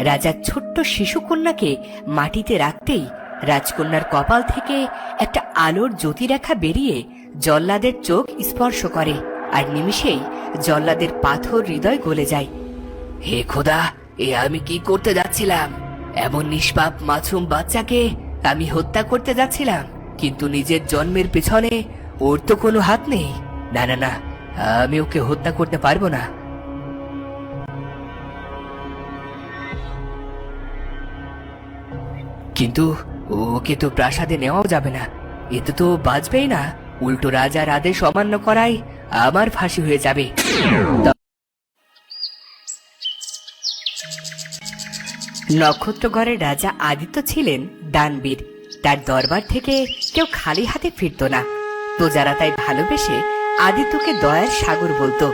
রাজার ছোট্ট শিশুকন্যাকে মাটিতে রাখতেই রাজকন্যার কপাল থেকে একটা আলোর জ্যোতিরেখা বেরিয়ে জল্লাদের চোখ স্পর্শ করে, আর নিমিষেই জল্লাদের পাথর হৃদয় গলে যায়। হে খোদা, এ আমি কি করতে যাচ্ছিলাম? এমন নিষ্পাপ মাসুম বাচ্চাকে আমি হত্যা করতে যাচ্ছিলাম, কিন্তু নিজের জন্মের পেছনে ওর তো কোনো হাত নেই। না না না, আমি ওকে হত্যা করতে পারবো না। কিন্তু ওকে তো প্রাসাদে নেওয়াও যাবে না, এতে তো বাঁচবেই না। উল্টো রাজার আদেশ অমান্য করায় আমার ফাঁসি হয়ে যাবে। নক্ষত্রগড়ের রাজা আদিত্য ছিলেন দানবীর। তার দরবার থেকে কেউ খালি হাতে ফিরত না। প্রজারা তাই ভালোবেসে আদিত্যকে দয়ার সাগর বলতো।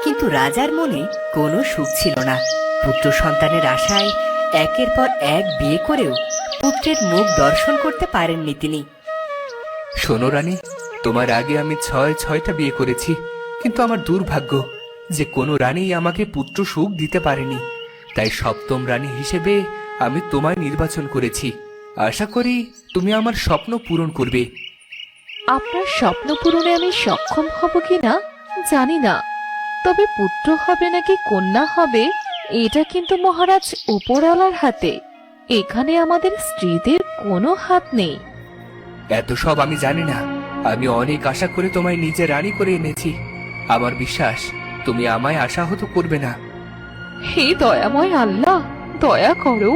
কিন্তু রাজার মনে কোনো সুখ ছিল না। পুত্র সন্তানের আশায় একের পর এক বিয়ে করেও পুত্রের মুখ দর্শন করতে পারেননি তিনি। শোনো রানী, তোমার আগে আমি ৬টা বিয়ে করেছি, কিন্তু আমার দুর্ভাগ্য যে কোনো রানী আমাকে পুত্র সুখ দিতে পারেনি। তাই সপ্তম রানী হিসেবে আমি তোমায় নির্বাচন করেছি। আশা করি তুমি আমার স্বপ্ন পূরণ করবে। আপনার স্বপ্ন পূরণে আমি সক্ষম হব কিনা জানি না, তবে পুত্র হবে নাকি কন্যা হবে এটা কিন্তু মহারাজ উপরওয়ালার হাতে। এখানে আমাদের স্ত্রীদের কোনো হাত নেই। এত সব আমি জানি না। আমি অনেক আশা করে তোমায় নিজে রানী করে এনেছি। আমার বিশ্বাস তুমি আমায় আশাহত করবে না। হে দয়াময় আল্লাহ, দয়া করো।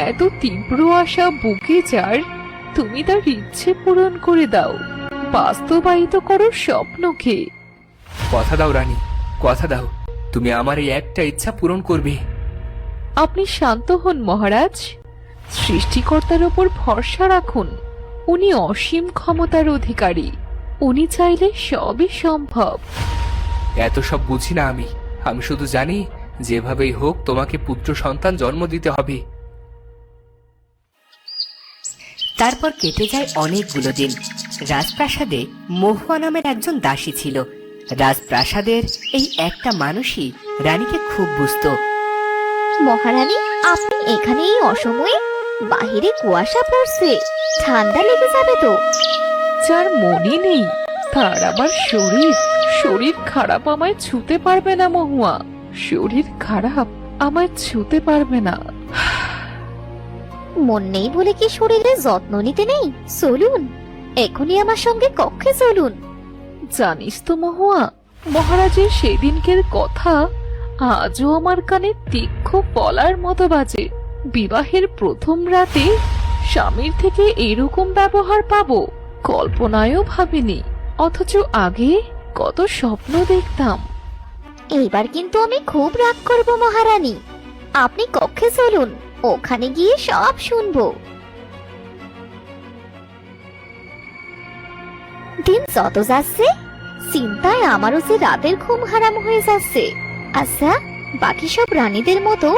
এত তীব্র আশা বুকে যার, তুমি তার ইচ্ছে পূরণ করে দাও, বাস্তবায়িত করো স্বপ্নকে। কথা দাও রানী, কথা দাও, তুমি আমার এই একটা ইচ্ছা পূরণ করবে। আপনি শান্ত হন মহারাজ, সৃষ্টিকর্তার উপর ভরসা রাখুন। উনি অসীম ক্ষমতার অধিকারী, উনি চাইলে সবই সম্ভব। এত সব বুঝি না আমি। আমি শুধু জানি যেভাবেই হোক তোমাকে পুত্র সন্তান জন্ম দিতে হবে। তারপর কেটে যায় অনেকগুলো দিন। রাজপ্রাসাদে মহুয়া নামের একজন দাসী ছিল। রাজপ্রাসাদের এই একটা মানুষই রানীকে খুব বুঝতো। মহারানী, আপনি এখানে এই অসময়ে? বাহিরে কুয়াশা পড়ছে, ঠান্ডা লেগে যাবে তো। যার মনে নেই তার আবার শরীর খারাপ, আমায় ছুতে পারবে না মহুয়া। শরীর খারাপ, আমায় ছুতে পারবে না। মন নেই বলে কি শরীরের যত্ন নিতে নেই? চলুন, এখনই আমার সঙ্গে কক্ষে চলুন। জানিস তো মহুয়া, মহারাজের সেদিনকের কথা আজও আমার কানে তীক্ষ্ণ পলার মতো বাজে। বিবাহের প্রথম রাতে স্বামীর থেকে এরকম ব্যবহার পাবো কল্পনায়ও ভাবিনি, অথচ আগে কত স্বপ্ন দেখতাম। এইবার কিন্তু আমি খুব রাগ করব মহারানী। আপনি কক্ষে চলুন, ওখানে গিয়ে সব শুনবো। দিন যত যাচ্ছে চিন্তায় আমারও যে রাতের ঘুম হারাম হয়ে যাচ্ছে। আচ্ছা, বাকি সব রানীদের মতো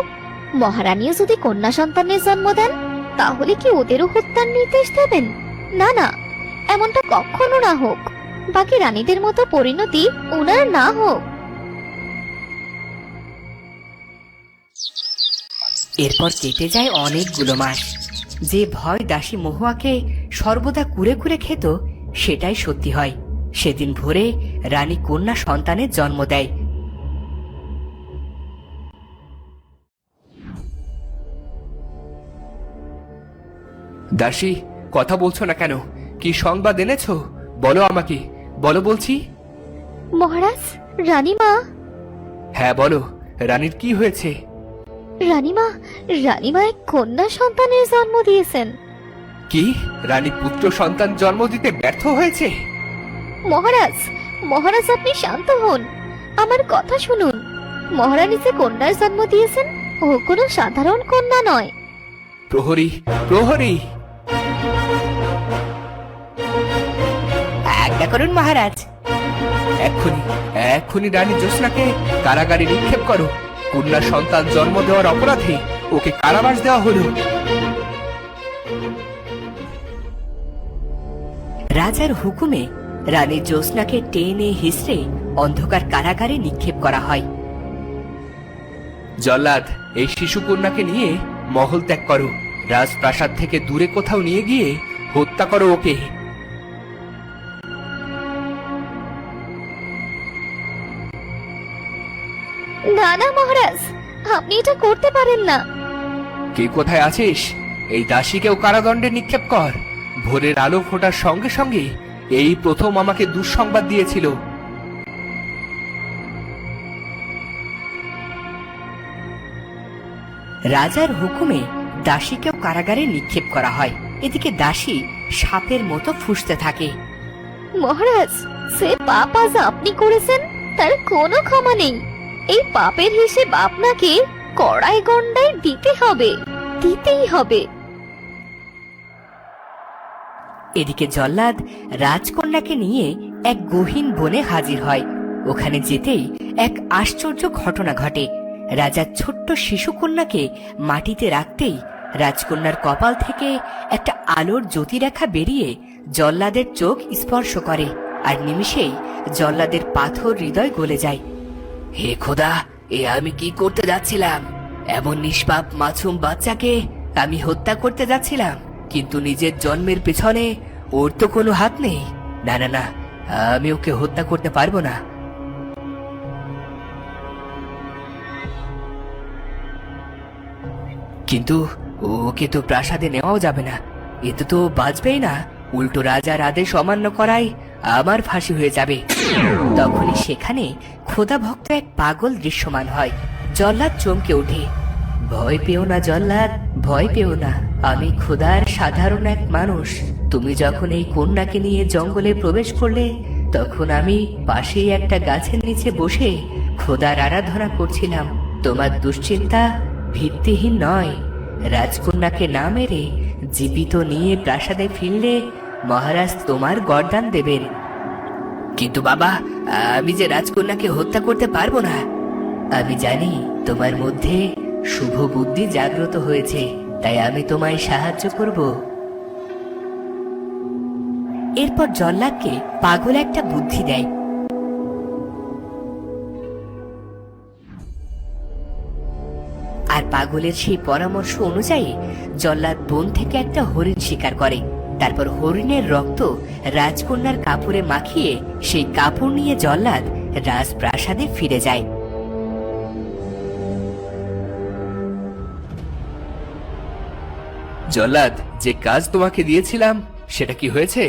মহারানীও যদি কন্যা সন্তানের জন্ম দেন, তাহলে কি ওদেরও হত্যার নির্দেশ দেবেন? না না, এমনটা কখনো না হোক। বাকি রানীদের মতো পরিণতি ওনার না হোক। এরপর কেটে যায় অনেকগুলো মাস। যে ভয় দাসী মহুয়াকে সর্বদা কুরে কুরে খেত, সেটাই সত্যি হয়। সেদিন ভোরে রানী কন্যা সন্তানের জন্ম দেয়। দাসী, কথা বলছো না কেন? কি সংবাদ এনেছো? বলো আমাকে, বলো বলছি। মহারাজ, রানীমা। হ্যাঁ বলো, রানীর কি হয়েছে? রানীমা এক কন্যা সন্তানের জন্ম দিয়েছেন। কি? রানী পুত্র সন্তান জন্ম দিতে ব্যর্থ হয়েছে? মহারাজ আপনি শান্ত হন, আমার কথা শুনুন। মহারানী যে কন্যার জন্ম দিয়েছেন, ও কোনো সাধারণ কন্যা নয়। প্রহরী, প্রহরী! আজ্ঞা করুন মহারাজ। এক্ষুনি রানী জ্যোৎস্নাকে কারাগারে নিক্ষেপ করো। কন্যা সন্তান জন্ম দেওয়ার অপরাধে ওকে কারাবাস দেওয়া হলো। রাজার হুকুমে রানী জ্যোৎস্নাকে টেনে হিসড়ে অন্ধকার কারাগারে নিক্ষেপ করা হয়। জল্লাদ, এই শিশুকন্যাকে নিয়ে মহল ত্যাগ করো। রাজপ্রাসাদ থেকে দূরে কোথাও নিয়ে গিয়ে হত্যা করো ওকে। না না মহারাজ, আপনি এটা করতে পারেন না। কে কোথায় আছিস? এই দাসীকেও কারাদণ্ডে নিক্ষেপ কর। ভোরের আলো ফোটার সঙ্গে সঙ্গে এই প্রথম আমাকে দুঃসংবাদ দিয়েছিল। রাজার হুকুমে দাসীকেও কারাগারে নিক্ষেপ করা হয়। এদিকে দাসী সাপের মতো ফুঁসতে থাকে। মহারাজ, সে পাপ আজ আপনি করেছেন, তার কোনো ক্ষমা নেই। এই পাপের হিসেব আপনাকে কড়াই গন্ডায় দিতে হবে, দিতেই হবে। এদিকে জল্লাদ রাজকন্যাকে নিয়ে এক গহীন বনে হাজির হয়। ওখানে যেতেই এক আশ্চর্য ঘটনা ঘটে। রাজার ছোট্ট শিশুকন্যাকে মাটিতে রাখতেই রাজকন্যার কপাল থেকে একটা আলোর জ্যোতিরেখা বেরিয়ে জল্লাদের চোখ স্পর্শ করে, আর নিমিষেই জল্লাদের পাথর হৃদয় গলে যায়। হে খোদা, এ আমি কি করতে যাচ্ছিলাম? এমন নিষ্পাপ মাসুম বাচ্চাকে আমি হত্যা করতে যাচ্ছিলাম, কিন্তু নিজের জন্মের পেছনে ওর তো কোনো হাত নেই। না না না, আমি ওকে হত্যা করতে পারবো না। কিন্তু ওকে তো প্রাসাদে নেওয়াও যাবে না, এতে তো বাঁচবেই না। উল্টো রাজার আদেশ অমান্য করায় আমার ফাঁসি হয়ে যাবে। তখনই সেখানে খোদা ভক্ত এক পাগল দৃশ্যমান হয়। জল্লাদ চমকে ওঠে। ভয় পেও না জল্লাদ, ভয় পেও না, আমি খোদার সাধারণ এক মানুষ। তুমি যখন এই কন্যাকে নিয়ে জঙ্গলে প্রবেশ করলে, তখন আমি পাশেই একটা গাছের নিচে বসে খোদার আরাধনা করছিলাম। তোমার দুশ্চিন্তা ভিত্তিহীন নয়। রাজকন্যাকে না মেরে জীবিত নিয়ে প্রাসাদে ফিরলে মহারাজ তোমার গর্দান দেবেন। কিন্তু বাবা, আমি যে রাজকন্যাকে হত্যা করতে পারবো না। আমি জানি তোমার মধ্যে শুভ বুদ্ধি জাগ্রত হয়েছে, তাই আমি তোমায় সাহায্য করব। এরপর জল্লাদকে পাগল একটা বুদ্ধি দেয়। আর পাগলের সেই পরামর্শ অনুযায়ী জল্লাদ বন থেকে একটা হরিণ শিকার করে। তারপর হরিণের রক্ত রাজকন্যার কাপড়ে মাখিয়ে সেই কাপড় নিয়ে জল্লাদ রাজপ্রাসাদে ফিরে যায়। জল্লাদ, যে কাজ তোমাকে দিয়েছিলাম সেটা কি হয়েছে?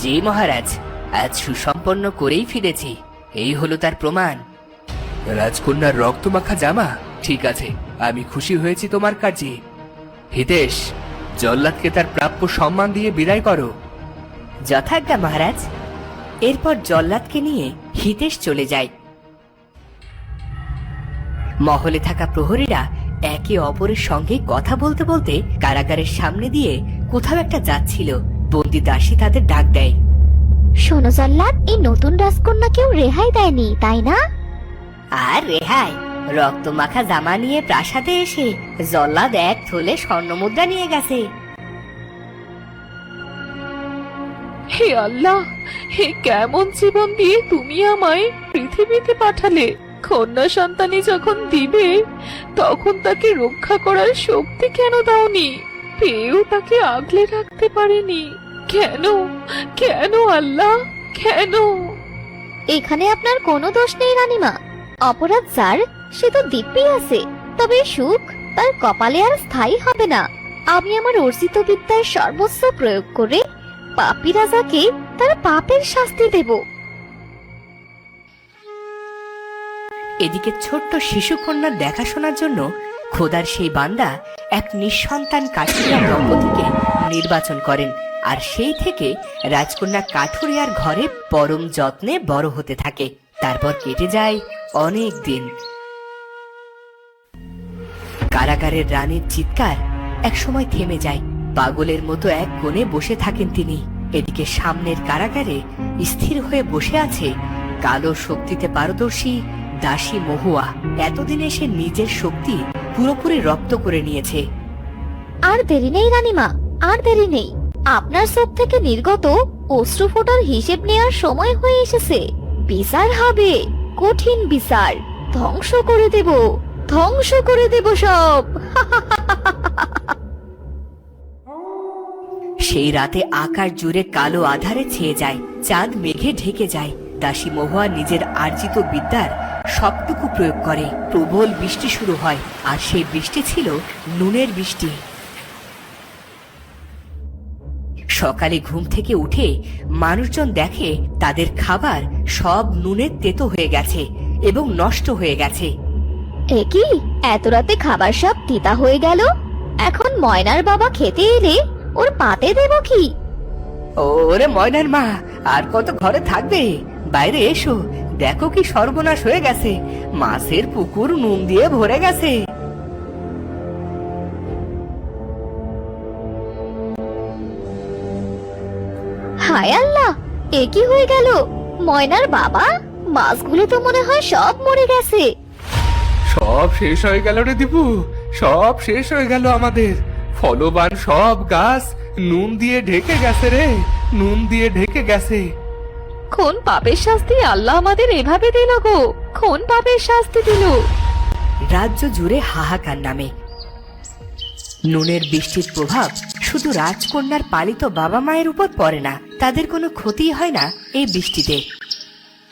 জি মহারাজ, আজ সুসম্পন্ন করেই ফিরেছি। এই হলো তার প্রমাণ। রাজকন্যার রক্তমাখা জামা? ঠিক আছে, আমি খুশি হয়েছি তোমার কাজে। হিতেশ, জল্লাদকে তার প্রাপ্য সম্মান দিয়ে বিদায় করো। যথাজ্ঞা মহারাজ। এরপর জল্লাদকে নিয়ে হিতেশ চলে যায়। মহলে থাকা প্রহরীরা একে অপরের সঙ্গে কথা বলতে বলতে কারাগারের সামনে দিয়ে কোথাও একটা যাচ্ছিল। বন্দি দাসী তাদের ডাক দেয়। শোনো জল্লাদ, এই নতুন রাজকন্যাকেও রেহাই দেয়নি, তাই না? আর রেহাই? রক্ত মাখা জামা নিয়ে প্রাসাদে এসে জল্লাদ এক থলে স্বর্ণমুদ্রা নিয়ে গেছে। হে আল্লাহ, হে কেমন জীবন দিয়ে তুমি আমায় পৃথিবীতে পাঠালে। কন্যা সন্তানি যখন দিবে, তখন তাকে রক্ষা করার শক্তি কেন দাওনি? পেয়েও তাকে আগলে রাখতে পারেনি কেন? কেন আল্লাহ, কেন? এখানে আপনার কোনো দোষ নেই রানীমা। অপরাধ যার, সে তো দিব্যি আছে, তবে সুখ তার কপালে আর স্থায়ী হবে না। আমি আমার অর্জিত বিদ্যার সর্বোচ্চ প্রয়োগ করে পাপী রাজাকে তার পাপের শাস্তি দেব। এদিকে ছোট্ট শিশুকন্যার দেখাশোনার জন্য খোদার সেই বান্দা এক নিঃসন্তান কাঠুরিয়া দম্পতিকে নির্বাচন করেন। আর সেই থেকে রাজকন্যা কাঠুরিয়ার ঘরে পরম যত্নে বড় হতে থাকে। তারপর কেটে যায় অনেক দিন। কারাগারের রানীর চিৎকার একসময় থেমে যায়। পাগলের মতো এক কোণে বসে থাকেন তিনি। এদিকে সামনের কারাগারে স্থির হয়ে বসে আছে কালো শক্তিতে পারদর্শী দাসী মহুয়া। এতদিনে সে নিজের শক্তি পুরোপুরি রপ্ত করে নিয়েছে। আর দেরি নেই রানীমা, আর দেরি নেই। আপনার চোখ থেকে নির্গত অশ্রু ফোঁটার হিসেব নেওয়ার সময় হয়ে এসেছে। বিচার হবে, কঠিন বিচার। ধ্বংস করে দেব, ধ্বংস করে দেব সব। সেই রাতে আকাশ জুড়ে কালো আধারে ছেয়ে যায়, চাঁদ মেঘে ঢেকে যায়। দাসী মহুয়া নিজের আর্জিত বিদ্যার সবটুকু প্রয়োগ করে। প্রবল বৃষ্টি শুরু হয়, আর সেই বৃষ্টি ছিল নুনের বৃষ্টি। সকালে ঘুম থেকে উঠে মানুষজন দেখে তাদের খাবার সব নুনের তেতো হয়ে গেছে এবং নষ্ট হয়ে গেছে। এ কি, এত রাতে খাবার সব তিতা হয়ে গেল? এখন ময়নার বাবা খেতে এলে ওর পাতে দেব কি? ওরে ময়নার মা, আর কত ঘরে থাকবে? বাইরে এসো, দেখো কি সর্বনাশ হয়ে গেছে। মাছের পুকুর নুন দিয়ে ভরে গেছে। হায় আল্লাহ, এ কি হয়ে গেল? ময়নার বাবা, মাছগুলো তো মনে হয় সব মরে গেছে। সব শেষ হয়ে গেল রে দীপু, সব শেষ হয়ে গেল আমাদের। ফলবান সব গাছ নুন দিয়ে ঢেকে গেছে রে, নুন দিয়ে ঢেকে গেছে। কোন পাপের শাস্তি আল্লাহ আমাদের এভাবে দিল গো? কোন পাপের শাস্তি দিল? রাজ্য জুড়ে হাহাকার নামে। নুনের বৃষ্টির প্রভাব শুধু রাজকন্যার পালিত বাবা মায়ের উপর পড়ে না, তাদের কোনো ক্ষতি হয় না এই বৃষ্টিতে।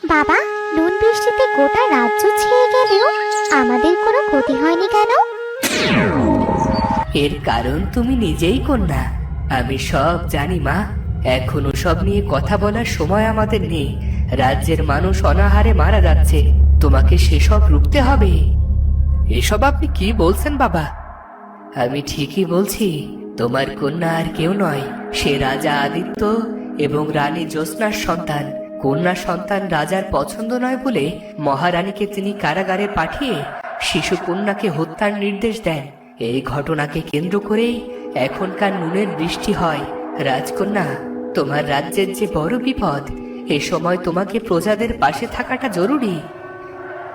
বাবা, নুন বৃষ্টিতে গোটা রাজ্য ছেয়ে গেলেও আমাদের কোনো ক্ষতি হয়নি কেন? এর কারণ তুমি নিজেই কন্যা। আমি সব জানি মা, এখনো সব নিয়ে কথা বলার সময় আমাদের নেই। রাজ্যের মানুষ অনাহারে মারা যাচ্ছে, তোমাকে সেসব রুখতে হবে। এসব আপনি কি বলছেন বাবা? আমি ঠিকই বলছি। তোমার কন্যা আর কেউ নয়, সে রাজা আদিত্য এবং রানী জ্যোৎস্নার সন্তান। কন্যা সন্তান রাজার পছন্দ নয় বলে মহারানীকে তিনি কারাগারে পাঠিয়ে শিশু কন্যাকে হত্যার নির্দেশ দেন। এই ঘটনাকে কেন্দ্র করেই এখনকার নুনের বৃষ্টি হয়। রাজকন্যা, তোমার রাজ্যের যে বড় বিপদ, এ সময় তোমাকে প্রজাদের পাশে থাকাটা জরুরি।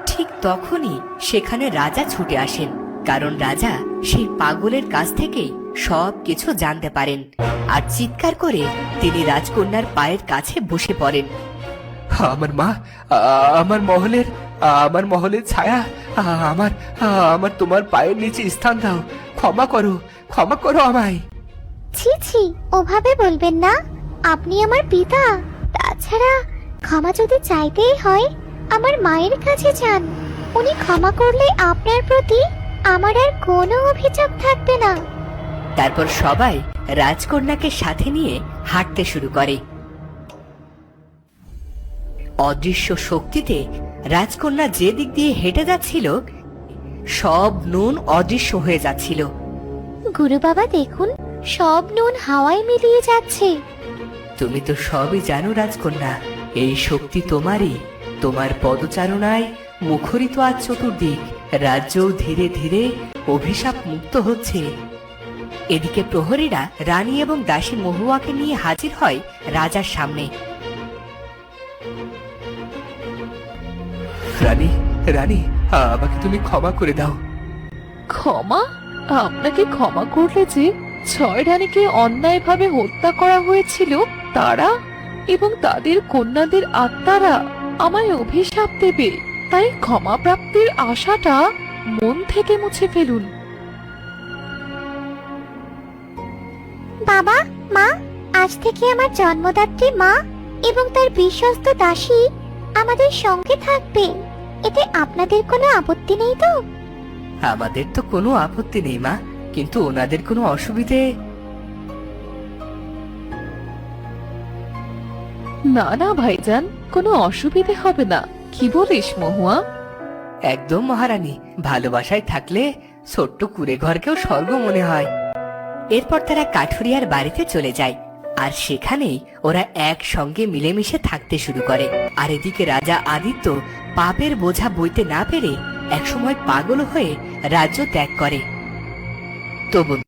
ঠিক তখনই সেখানে রাজা ছুটে আসেন, কারণ রাজা সেই পাগলের কাছ থেকেই সব কিছু জানতে পারেন। আর চিৎকার করে তিনি রাজকন্যার পায়ের কাছে বসে পড়েন। আমার মা, আমার মহলের ছায়া, আমার তোমার পায়ের নিচে স্থান দাও। ক্ষমা করো আমায়। ছি ছি, ওভাবে বলবেন না। আপনি আমার পিতা। তাছাড়া ক্ষমা যদি চাইতেই হয়, আমার মায়ের কাছে যান। উনি ক্ষমা করলে আপনার প্রতি আমার আর কোনো অভিযোগ থাকবে না। তারপর সবাই রাজকন্যাকে সাথে নিয়ে হাঁটতে শুরু করে। অদৃশ্য শক্তিতে রাজকন্যা যে দিক দিয়ে হেঁটে যাচ্ছিল, সব নুন অদৃশ্য হয়ে যাচ্ছিল। গুরু বাবা, দেখুন, সব নুন হাওয়ায় মিলিয়ে যাচ্ছে। তুমি তো সবই জানো রাজকন্যা, এই শক্তি তোমারই। তোমার পদচারণায় মুখরিত আজ চতুর্দিক। রাজ্যও ধীরে ধীরে অভিশাপ মুক্ত হচ্ছে। এদিকে প্রহরীরা রানী এবং দাসী মহুয়াকে নিয়ে হাজির হয় রাজার সামনে। রানী, আমাকে তুমি ক্ষমা করে দাও। ক্ষমা? আপনাকে ক্ষমা করলে যে 6 রানীকে অন্যায়ভাবে হত্যা করা হয়েছিল, তারা এবং তাদের কন্যাদের আত্মারা আমায় অভিশাপ দেবে, তাই ক্ষমা প্রাপ্তির আশাটা মন থেকে মুছে ফেলুন। বাবা, মা, আজ থেকে আমার জন্মদাত্রী মা এবং তার বিশ্বস্ত দাসী আমাদের সঙ্গে থাকবে। এতে আপনাদের কোনো আপত্তি নেই তো? আমাদের তো কোনো আপত্তি নেই মা, কিন্তু ওনাদের কোনো অসুবিধে? না না ভাইজান, কোনো অসুবিধে হবে না। কি বলিস মহুয়া? একদম মহারানী, ভালোবাসায় থাকলে ছোট্ট কুড়ে ঘরকেও স্বর্গ মনে হয়। এরপর তারা কাঠুরিয়ার বাড়িতে চলে যায়, আর সেখানেই ওরা একসঙ্গে মিলেমিশে থাকতে শুরু করে। আর এদিকে রাজা আদিত্য পাপের বোঝা বইতে না পেরে একসময় পাগল হয়ে রাজ্য ত্যাগ করে। তো